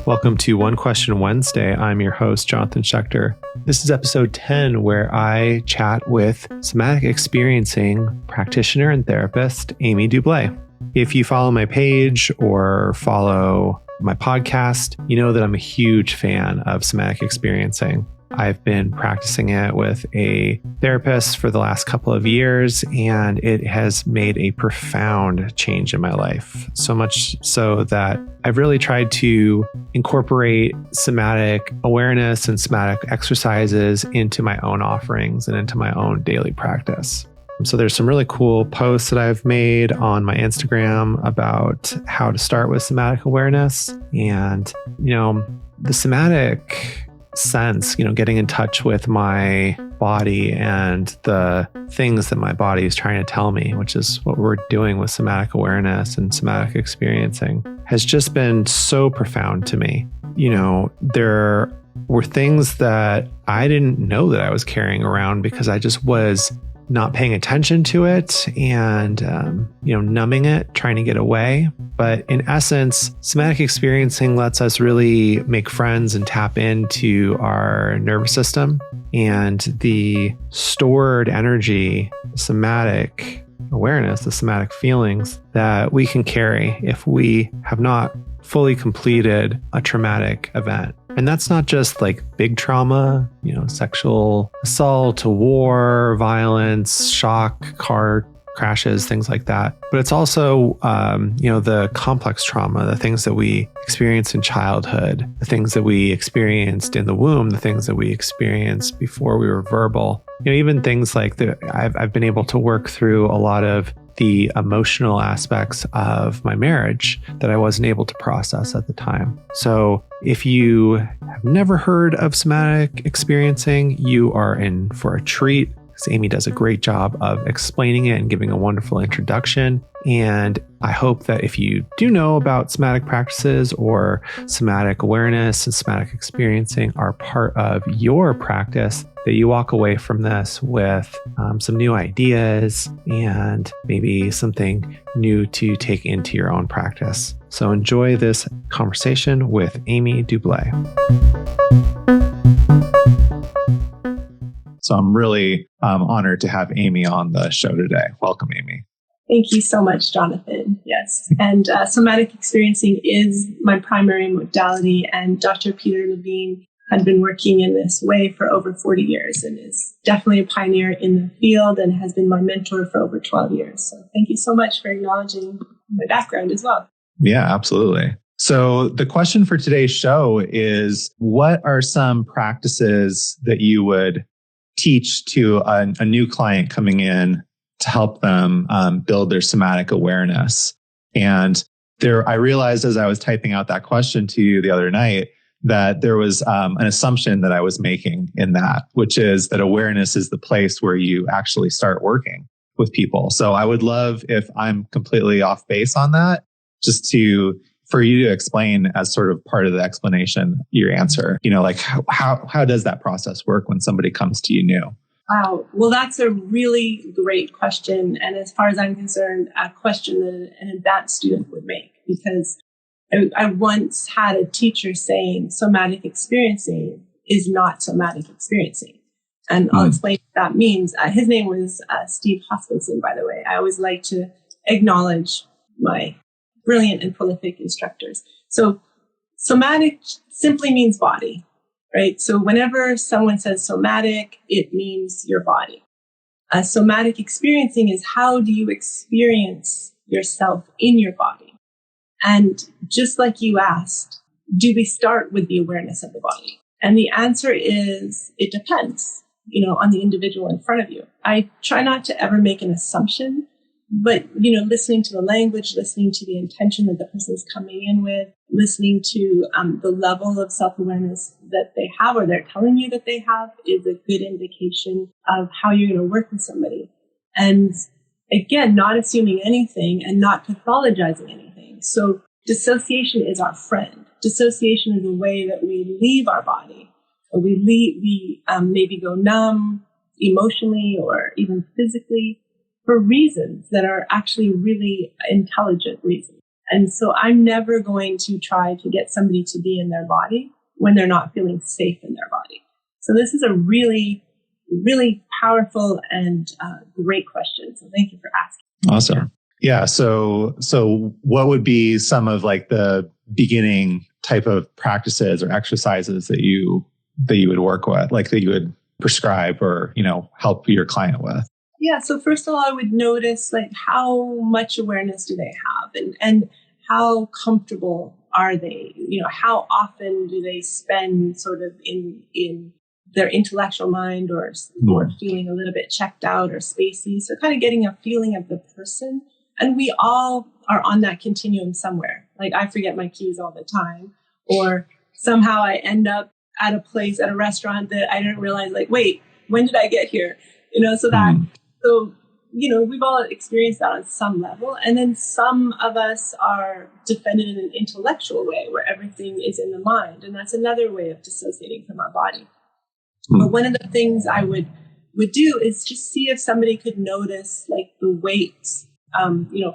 Welcome to One Question Wednesday. I'm your host, Jonathan Schechter. This is episode 10, where I chat with Somatic Experiencing practitioner and therapist, Amy Doublet. If you follow my page or follow my podcast, you know that I'm a huge fan of Somatic Experiencing. I've been practicing it with a therapist for the last couple of years, and it has made a profound change in my life. So much so that I've really tried to incorporate somatic awareness and somatic exercises into my own offerings and into my own daily practice. So there's some really cool posts that I've made on my Instagram about how to start with somatic awareness. And, the somatic sense, getting in touch with my body and the things that my body is trying to tell me, which is what we're doing with somatic awareness and somatic experiencing, has just been so profound to me. There were things that I didn't know that I was carrying around because I just was not paying attention to it and, numbing it, trying to get away. But in essence, somatic experiencing lets us really make friends and tap into our nervous system and the stored energy, somatic awareness, the somatic feelings that we can carry if we have not fully completed a traumatic event. And that's not just like big trauma, sexual assault, war, violence, shock, car crashes, things like that. But it's also, the complex trauma, the things that we experienced in childhood, the things that we experienced in the womb, the things that we experienced before we were verbal. Even things like I've been able to work through a lot of the emotional aspects of my marriage that I wasn't able to process at the time. So if you have never heard of somatic experiencing, you are in for a treat, because Amy does a great job of explaining it and giving a wonderful introduction. And I hope that if you do know about somatic practices or somatic awareness and somatic experiencing are part of your practice, that you walk away from this with some new ideas and maybe something new to take into your own practice. So enjoy this conversation with Amy Doublet. So I'm really honored to have Amy on the show today. Welcome, Amy. Thank you so much, Jonathan. Yes. And somatic experiencing is my primary modality, and Dr. Peter Levine had been working in this way for over 40 years and is definitely a pioneer in the field and has been my mentor for over 12 years. So thank you so much for acknowledging my background as well. Yeah, absolutely. So the question for today's show is, what are some practices that you would teach to a new client coming in to help them build their somatic awareness? And I realized as I was typing out that question to you the other night that there was an assumption that I was making in that, which is that awareness is the place where you actually start working with people. So I would love, if I'm completely off base on that, just for you to explain as sort of part of the explanation, your answer, like how does that process work when somebody comes to you new? Wow. Well, that's a really great question. And as far as I'm concerned, a question that an advanced student would make, because I once had a teacher saying somatic experiencing is not somatic experiencing. And I'll explain what that means. His name was Steve Hoskinson, by the way. I always like to acknowledge my brilliant and prolific instructors. So somatic simply means body, right? So whenever someone says somatic, it means your body. Somatic experiencing is how do you experience yourself in your body? And just like you asked, do we start with the awareness of the body? And the answer is, it depends, on the individual in front of you. I try not to ever make an assumption, but, listening to the language, listening to the intention that the person's coming in with, listening to the level of self-awareness that they have or they're telling you that they have is a good indication of how you're going to work with somebody. And again, not assuming anything and not pathologizing anything. So dissociation is our friend. Dissociation is a way that we leave our body. Or we maybe go numb emotionally or even physically for reasons that are actually really intelligent reasons. And so I'm never going to try to get somebody to be in their body when they're not feeling safe in their body. So this is a really, really powerful and great question. So thank you for asking. Awesome. Yeah. So what would be some of like the beginning type of practices or exercises that you would work with, like that you would prescribe or, help your client with? Yeah. So first of all, I would notice like how much awareness do they have and how comfortable are they? How often do they spend sort of in their intellectual mind or feeling a little bit checked out or spacey? So kind of getting a feeling of the person. And we all are on that continuum somewhere. Like I forget my keys all the time, or somehow I end up at a place, at a restaurant that I didn't realize, like, wait, when did I get here? So we've all experienced that on some level. And then some of us are defended in an intellectual way where everything is in the mind. And that's another way of dissociating from our body. But one of the things I would do is just see if somebody could notice like the weight,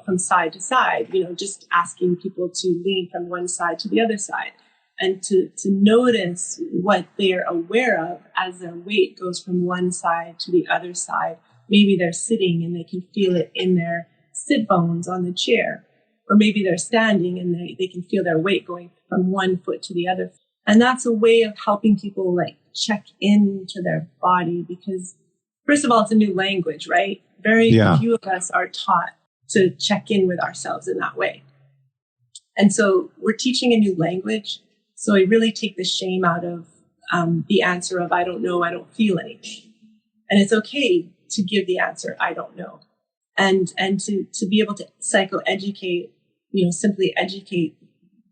from side to side, just asking people to lean from one side to the other side and to notice what they're aware of as their weight goes from one side to the other side. Maybe they're sitting and they can feel it in their sit bones on the chair, or maybe they're standing and they can feel their weight going from one foot to the other. And that's a way of helping people like check into their body because first of all, it's a new language, right? Very few of us are taught to check in with ourselves in that way. And so we're teaching a new language. So I really take the shame out of the answer of, I don't know, I don't feel anything. And it's okay to give the answer, I don't know. And to be able to psychoeducate, simply educate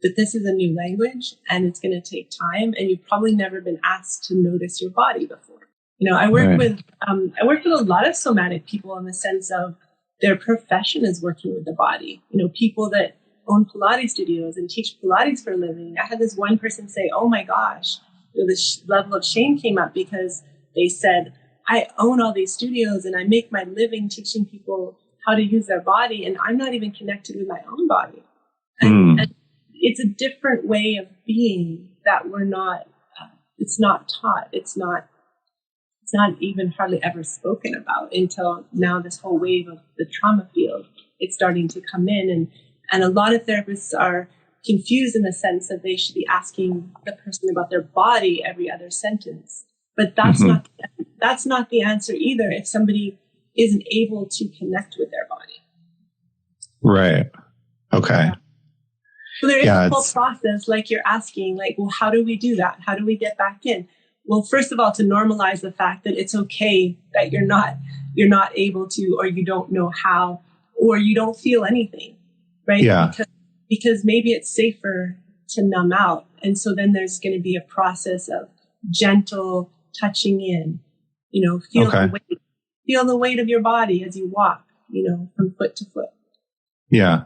that this is a new language and it's going to take time. And you've probably never been asked to notice your body before. I work with a lot of somatic people in the sense of their profession is working with the body. People that own Pilates studios and teach Pilates for a living. I had this one person say, oh my gosh, this level of shame came up because they said, I own all these studios and I make my living teaching people how to use their body. And I'm not even connected with my own body. And it's a different way of being that we're not, it's not taught. It's not even hardly ever spoken about until now. This whole wave of the trauma field, it's starting to come in. And a lot of therapists are confused in the sense that they should be asking the person about their body every other sentence. But that's not the answer either if somebody isn't able to connect with their body. Right. Okay. Yeah. So there is a whole process, like you're asking, like, well, how do we do that? How do we get back in? Well, first of all, to normalize the fact that it's okay that you're not able to, or you don't know how, or you don't feel anything, right? Yeah. Because maybe it's safer to numb out. And so then there's going to be a process of gentle touching in, feel the weight of your body as you walk, from foot to foot. Yeah.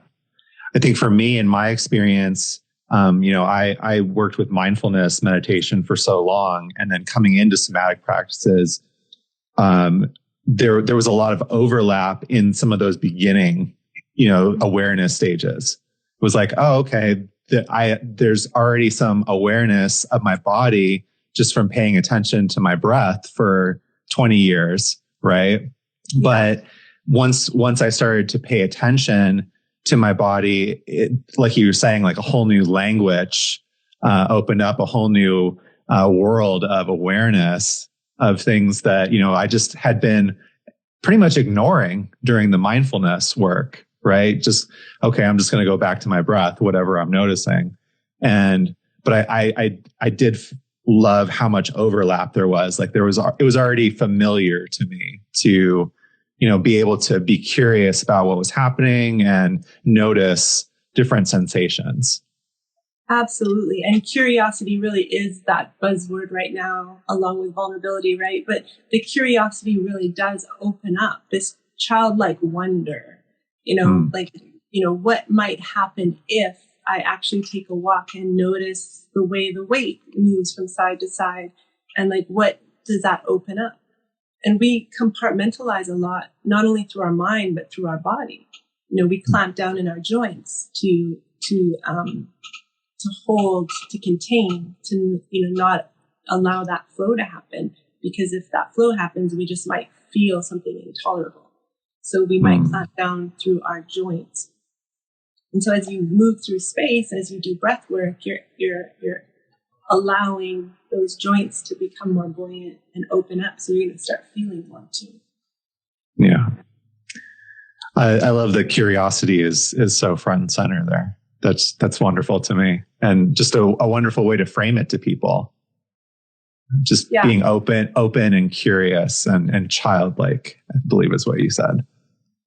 I think for me, in my experience, I worked with mindfulness meditation for so long, and then coming into somatic practices, there was a lot of overlap in some of those beginning, awareness stages. It was like, oh, okay, there's already some awareness of my body just from paying attention to my breath for 20 years, right? Yeah. But once I started to pay attention to my body, like you were saying, like a whole new language opened up, a whole new world of awareness of things that, I just had been pretty much ignoring during the mindfulness work, right? Just, okay, I'm just going to go back to my breath, whatever I'm noticing. But I did love how much overlap there was. Like it was already familiar to me to, be able to be curious about what was happening and notice different sensations. Absolutely. And curiosity really is that buzzword right now, along with vulnerability, right? But the curiosity really does open up this childlike wonder, what might happen if I actually take a walk and notice the way the weight moves from side to side, and like, what does that open up? And we compartmentalize a lot, not only through our mind, but through our body. we clamp down in our joints to hold, to contain, to, not allow that flow to happen. Because if that flow happens, we just might feel something intolerable. So we might clamp down through our joints. And so as you move through space, as you do breath work, you're allowing those joints to become more buoyant and open up. So you're going to start feeling more too. Yeah. I love that curiosity is so front and center there. That's wonderful to me. And just a wonderful way to frame it to people. Just being open and curious and childlike, I believe is what you said.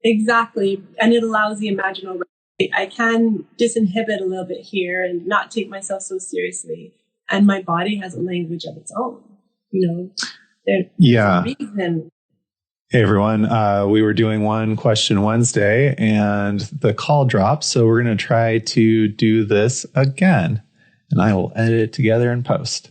Exactly. And it allows the imaginal. I can disinhibit a little bit here and not take myself so seriously. And my body has a language of its own. There's a reason. Hey, everyone. We were doing One Question Wednesday and the call dropped. So we're going to try to do this again. And I will edit it together and post.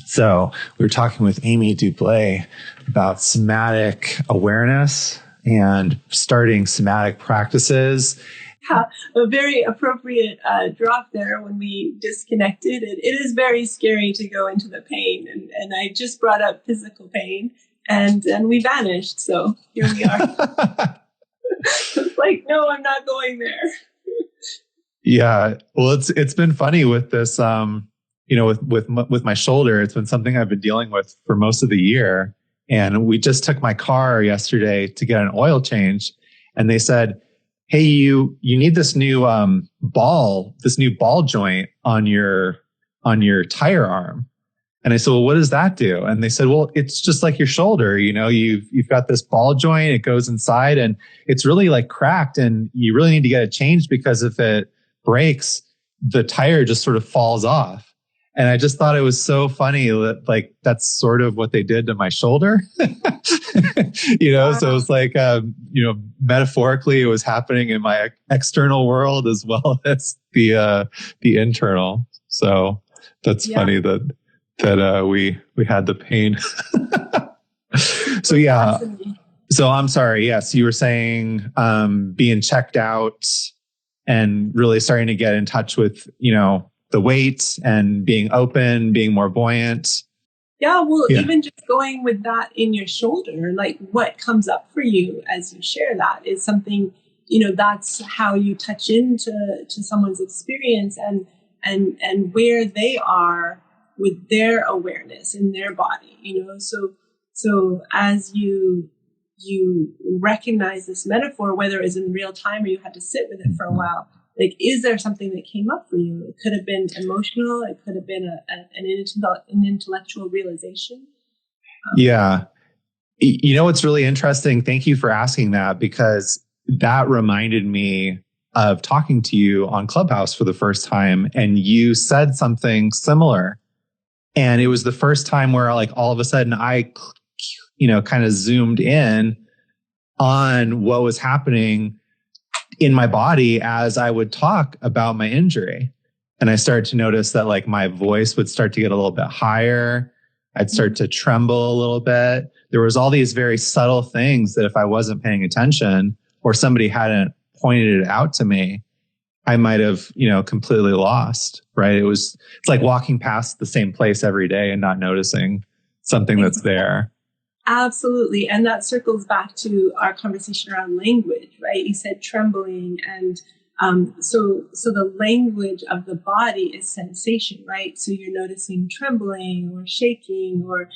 So we were talking with Amy Doublet about somatic awareness and starting somatic practices. Yeah, a very appropriate drop there when we disconnected. It is very scary to go into the pain. And I just brought up physical pain and we vanished. So here we are. It's like, no, I'm not going there. Yeah. Well, it's been funny with this, with my shoulder. It's been something I've been dealing with for most of the year. And we just took my car yesterday to get an oil change. And they said, hey, you need this new ball joint on your tire arm. And I said, well, what does that do? And they said, well, it's just like your shoulder. You've got this ball joint, it goes inside and it's really like cracked and you really need to get it changed because if it breaks, the tire just sort of falls off. And I just thought it was so funny that like, that's sort of what they did to my shoulder, so it's like, metaphorically it was happening in my external world as well as the internal. So that's funny that we had the pain. So, yeah. So I'm sorry. Yes. You were saying, being checked out and really starting to get in touch with, the weight and being open, being more buoyant. Yeah, well, even just going with that in your shoulder, like what comes up for you as you share that is something, that's how you touch into someone's experience and where they are with their awareness in their body, So as you recognize this metaphor, whether it's in real time or you had to sit with it for a while, like, is there something that came up for you? It could have been emotional. It could have been an intellectual realization. Yeah. What's really interesting? Thank you for asking that, because that reminded me of talking to you on Clubhouse for the first time. And you said something similar. And it was the first time where like all of a sudden I, kind of zoomed in on what was happening in my body as I would talk about my injury. And I started to notice that like my voice would start to get a little bit higher. I'd start to tremble a little bit. There was all these very subtle things that if I wasn't paying attention or somebody hadn't pointed it out to me, I might have, completely lost, right? It's like walking past the same place every day and not noticing something that's there. Absolutely. And that circles back to our conversation around language, right? You said trembling. And so the language of the body is sensation, right? So you're noticing trembling or shaking or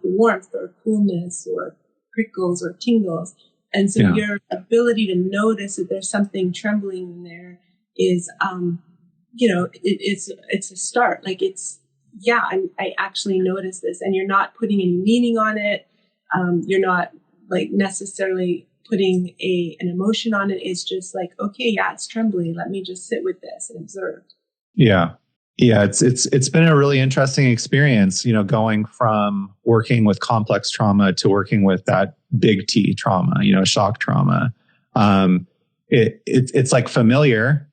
warmth or coolness or prickles or tingles. And so your ability to notice that there's something trembling in there is, it's a start. Like I actually noticed this, and you're not putting any meaning on it. You're not like necessarily putting an emotion on it. It's just like, okay, it's trembling. Let me just sit with this and observe. Yeah. Yeah. It's been a really interesting experience, going from working with complex trauma to working with that big T trauma, shock trauma. It's like familiar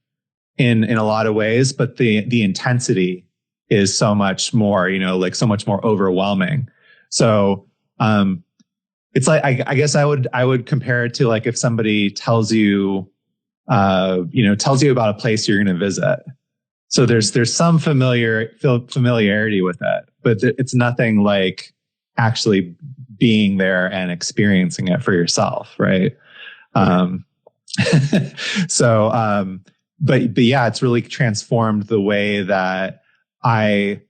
in a lot of ways, but the intensity is so much more, like so much more overwhelming. So, it's like, I guess I would compare it to like if somebody tells you, tells you about a place you're going to visit. So there's some familiarity with it, but it's nothing like actually being there and experiencing it for yourself, right? But yeah, it's really transformed the way that I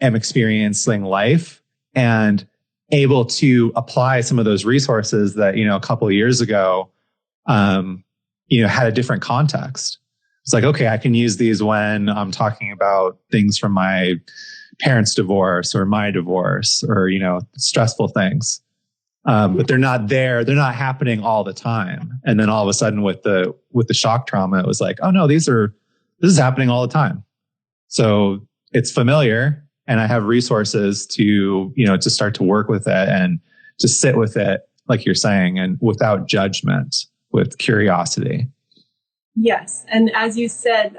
am experiencing life and able to apply some of those resources that, a couple of years ago, had a different context. It's like, okay, I can use these when I'm talking about things from my parents' divorce or my divorce or, stressful things. But they're not there. They're not happening all the time. And then all of a sudden with the shock trauma, it was like, oh no, this is happening all the time. So it's familiar and I have resources to start to work with it and to sit with it, like you're saying, and without judgment, with curiosity. Yes. And as you said,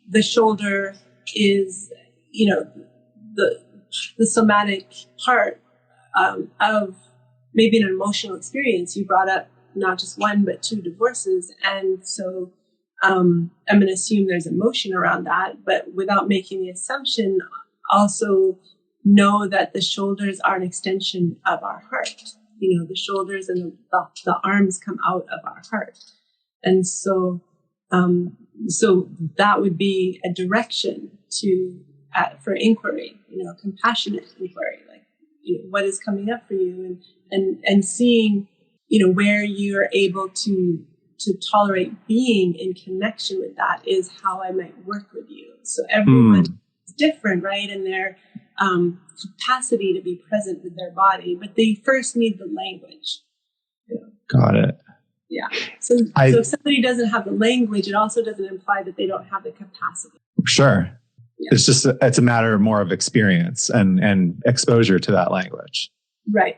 the shoulder is, the somatic part of maybe an emotional experience. You brought up not just one, but 2 divorces. And so I'm going to assume there's emotion around that, but without making the assumption, also know that the shoulders are an extension of our heart. The shoulders and the arms come out of our heart. And so that would be a direction for inquiry, compassionate inquiry, like, what is coming up for you and seeing, where you're able to tolerate being in connection with that is how I might work with you. So everyone is different, right? And their capacity to be present with their body, but they first need the language. Got it. Yeah. So if somebody doesn't have the language, it also doesn't imply that they don't have the capacity. Sure. Yeah. It's a matter more of experience and exposure to that language. Right.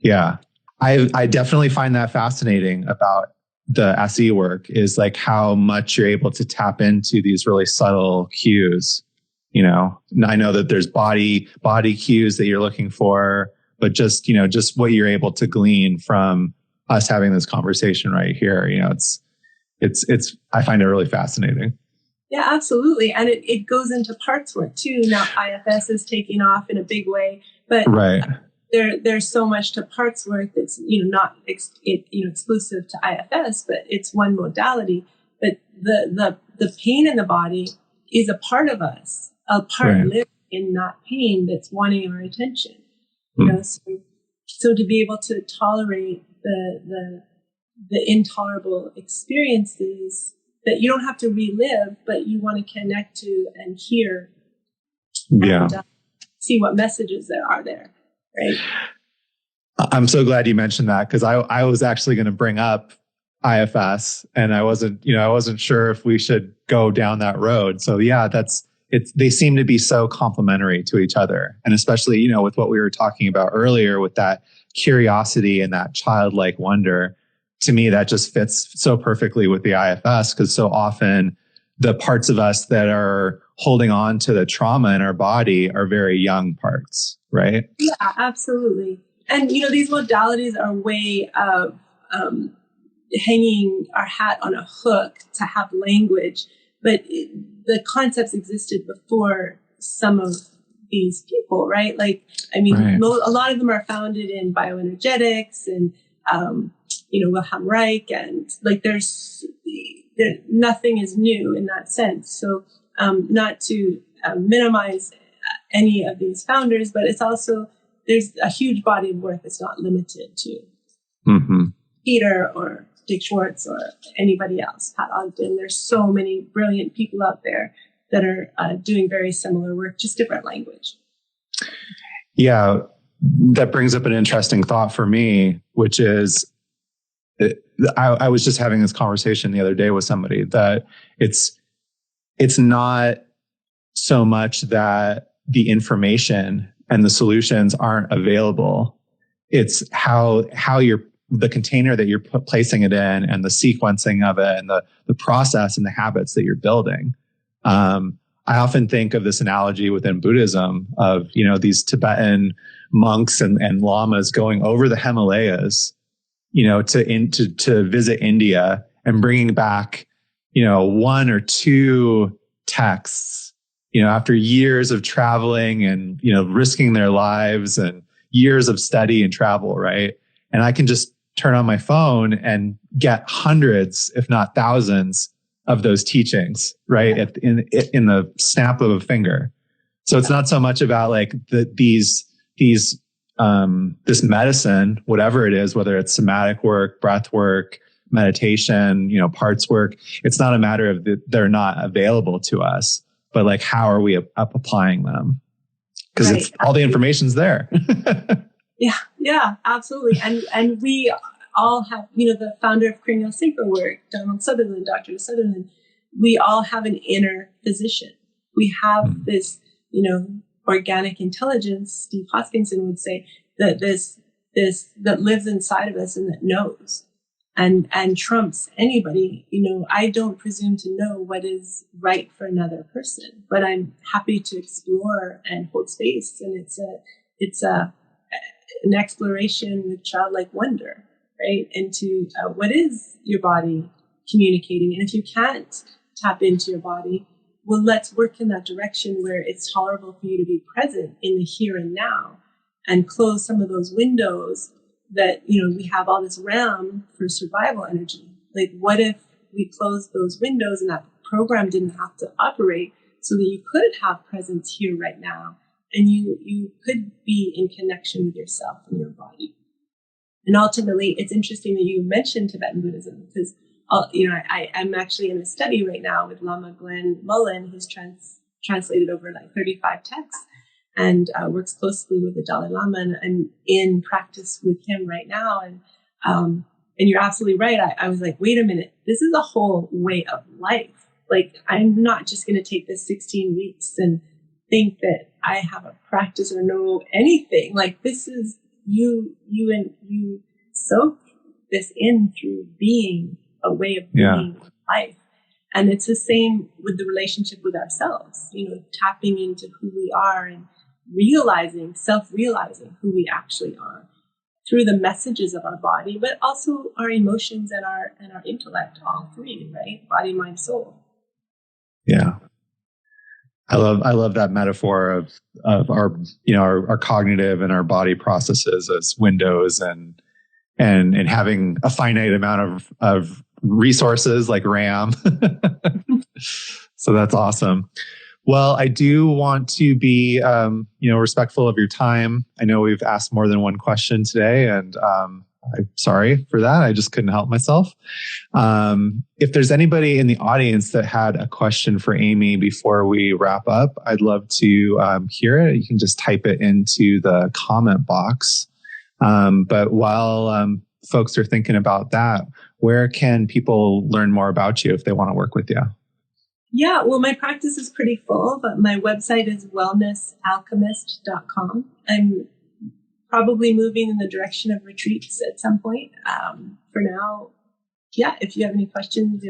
Yeah. I definitely find that fascinating about the SE work is like how much you're able to tap into these really subtle cues. I know that there's body cues that you're looking for, but just what you're able to glean from us having this conversation right here. It's I find it really fascinating. Yeah, absolutely. And it goes into parts work too. Now IFS is taking off in a big way, but right. There's so much to parts work that's, not exclusive to IFS, but it's one modality. But the pain in the body is a part of us, a part living in that pain that's wanting our attention. So to be able to tolerate the intolerable experiences that you don't have to relive, but you want to connect to and hear. Yeah. And see what messages there are there. Right. I'm so glad you mentioned that because I was actually going to bring up IFS and I wasn't sure if we should go down that road. So yeah, they seem to be so complementary to each other. And especially, with what we were talking about earlier with that curiosity and that childlike wonder, to me, that just fits so perfectly with the IFS because so often the parts of us that are holding on to the trauma in our body are very young parts, right? Yeah, absolutely. And, these modalities are a way of hanging our hat on a hook to have language. But the concepts existed before some of these people, right? Like, a lot of them are founded in bioenergetics and, Wilhelm Reich. And like, nothing is new in that sense. So not to minimize any of these founders, but it's also, there's a huge body of work that's not limited to Peter or Dick Schwartz or anybody else, Pat Ogden. There's so many brilliant people out there that are doing very similar work, just different language. Yeah, that brings up an interesting thought for me, which is, I was just having this conversation the other day with somebody that it's not so much that the information and the solutions aren't available. It's how the container that you're placing it in and the sequencing of it and the process and the habits that you're building. I often think of this analogy within Buddhism of, these Tibetan monks and lamas going over the Himalayas, to visit India and bringing back, one or two texts, after years of traveling and, risking their lives and years of study and travel, right? And I can just turn on my phone and get hundreds, if not thousands, of those teachings, right? In the snap of a finger. So it's not so much about like this medicine, whatever it is, whether it's somatic work, breath work, meditation, parts work. It's not a matter of they're not available to us, but like, how are we applying them? Because it's all the information's there. Yeah, absolutely. And we all have, the founder of cranial synchro work, Dr. Sutherland, we all have an inner physician. We have this, organic intelligence, Steve Hoskinson would say, that this that lives inside of us and that knows and trumps anybody. I don't presume to know what is right for another person, but I'm happy to explore and hold space. And it's an exploration with childlike wonder, right? Into what is your body communicating. And if you can't tap into your body, well, let's work in that direction where it's tolerable for you to be present in the here and now and close some of those windows that, we have all this RAM for survival energy. Like, what if we closed those windows and that program didn't have to operate so that you could have presence here right now and you could be in connection with yourself and your body. And ultimately, it's interesting that you mentioned Tibetan Buddhism because, I'm actually in a study right now with Lama Glenn Mullen, who's translated over like 35 texts and works closely with the Dalai Lama. And I'm in practice with him right now. And you're absolutely right. I was like, wait a minute, this is a whole way of life. Like, I'm not just going to take this 16 weeks and think that I have a practice or know anything. Like, this is you soak this in through being a way of being life. And it's the same with the relationship with ourselves, tapping into who we are and self-realizing who we actually are through the messages of our body, but also our emotions and our intellect, all three, right? Body, mind, soul. Yeah. I love that metaphor of our cognitive and our body processes as windows and having a finite amount of resources like RAM. So that's awesome. Well, I do want to be respectful of your time. I know we've asked more than one question today, and I'm sorry for that. I just couldn't help myself. If there's anybody in the audience that had a question for Amy before we wrap up, I'd love to hear it. You can just type it into the comment box. But while folks are thinking about that, where can people learn more about you if they want to work with you? Yeah, well, my practice is pretty full, but my website is wellnessalchemist.com. I'm probably moving in the direction of retreats at some point. For now, if you have any questions,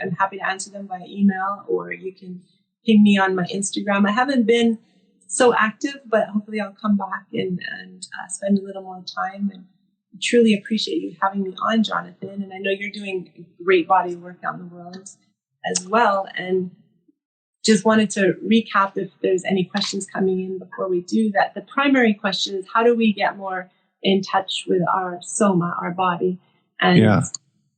I'm happy to answer them via email, or you can ping me on my Instagram. I haven't been so active, but hopefully I'll come back and spend a little more time. And I truly appreciate you having me on, Jonathan. And I know you're doing great body work out in the world as well. And just wanted to recap if there's any questions coming in before we do that. The primary question is, how do we get more in touch with our soma, our body? And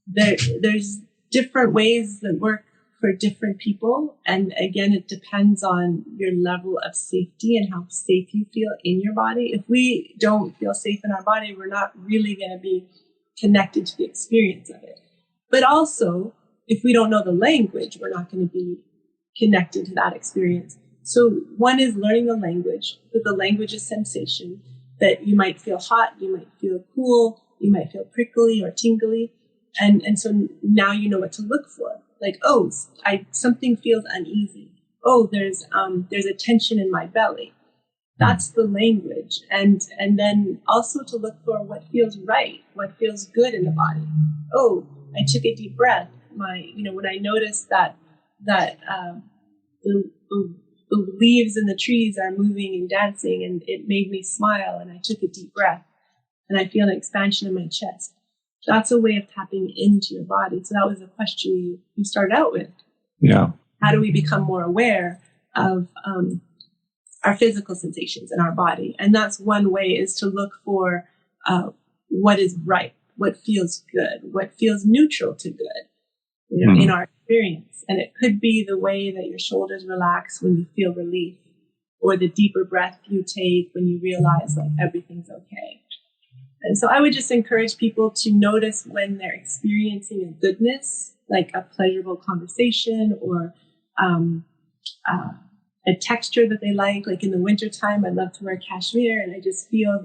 there's different ways that work for different people. And again, it depends on your level of safety and how safe you feel in your body. If we don't feel safe in our body, we're not really going to be connected to the experience of it. But also, if we don't know the language, we're not going to be connected to that experience. So one is learning the language, that the language is sensation, that you might feel hot, you might feel cool, you might feel prickly or tingly. And so now you know what to look for. Like, something feels uneasy. Oh, there's a tension in my belly. That's the language. And then also to look for what feels right, what feels good in the body. Oh, I took a deep breath. When I noticed that the leaves in the trees are moving and dancing, and it made me smile, and I took a deep breath, and I feel an expansion in my chest. That's a way of tapping into your body. So that was a question you started out with. Yeah. How do we become more aware of our physical sensations in our body? And that's one way, is to look for what is right, what feels good, what feels neutral to good, in our experience. And it could be the way that your shoulders relax when you feel relief, or the deeper breath you take when you realize like everything's okay. And so I would just encourage people to notice when they're experiencing a goodness, like a pleasurable conversation, or a texture that they like. Like in the wintertime, I love to wear cashmere, and I just feel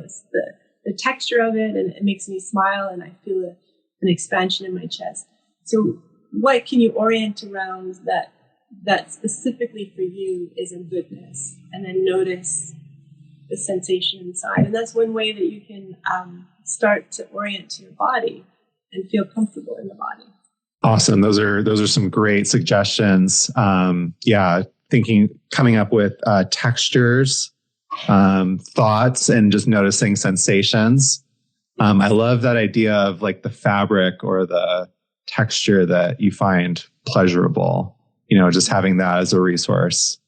the texture of it, and it makes me smile, and I feel an expansion in my chest. So what can you orient around that specifically for you is a goodness, and then notice the sensation inside? And that's one way that you can start to orient to your body and feel comfortable in the body. Awesome. Those are some great suggestions. Coming up with textures, thoughts, and just noticing sensations. I love that idea of like the fabric or the texture that you find pleasurable, just having that as a resource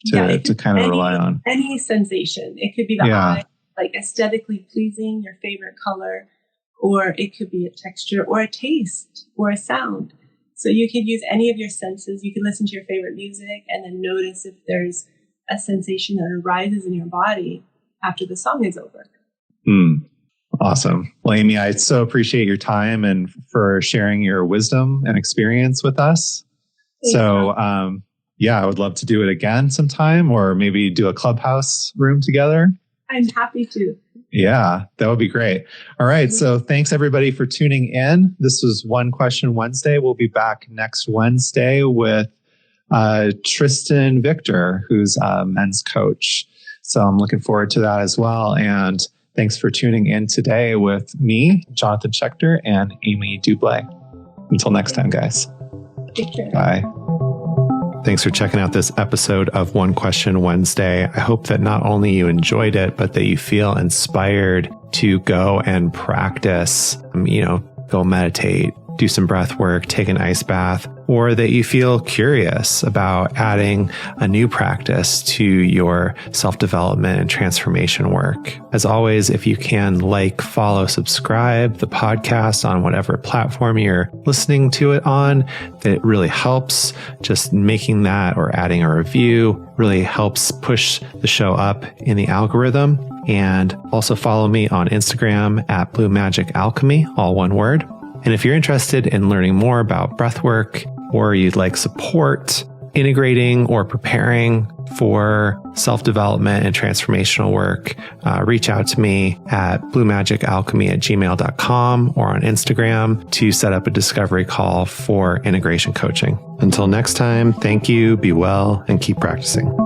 to kind of rely on. Any sensation. It could be the eye, like aesthetically pleasing, your favorite color, or it could be a texture or a taste or a sound. So you could use any of your senses. You can listen to your favorite music and then notice if there's a sensation that arises in your body after the song is over. Awesome. Well, Amy, I so appreciate your time and for sharing your wisdom and experience with us. Thanks, I would love to do it again sometime, or maybe do a clubhouse room together. I'm happy to. Yeah, that would be great. All right. So thanks everybody for tuning in. This was One Question Wednesday. We'll be back next Wednesday with Tristan Victor, who's a men's coach. So I'm looking forward to that as well. And thanks for tuning in today with me, Jonathan Schechter, and Amy Doublet. Until next time, guys. Take care. Bye. Thanks for checking out this episode of One Question Wednesday. I hope that not only you enjoyed it, but that you feel inspired to go and practice, go meditate, do some breath work, take an ice bath, or that you feel curious about adding a new practice to your self-development and transformation work. As always, if you can follow, subscribe the podcast on whatever platform you're listening to it on, that really helps. Just making that or adding a review really helps push the show up in the algorithm. And also follow me on Instagram at Blue Magic Alchemy, all one word. And if you're interested in learning more about breathwork, or you'd like support integrating or preparing for self-development and transformational work, reach out to me at bluemagicalchemy@gmail.com or on Instagram to set up a discovery call for integration coaching. Until next time, thank you, be well, and keep practicing.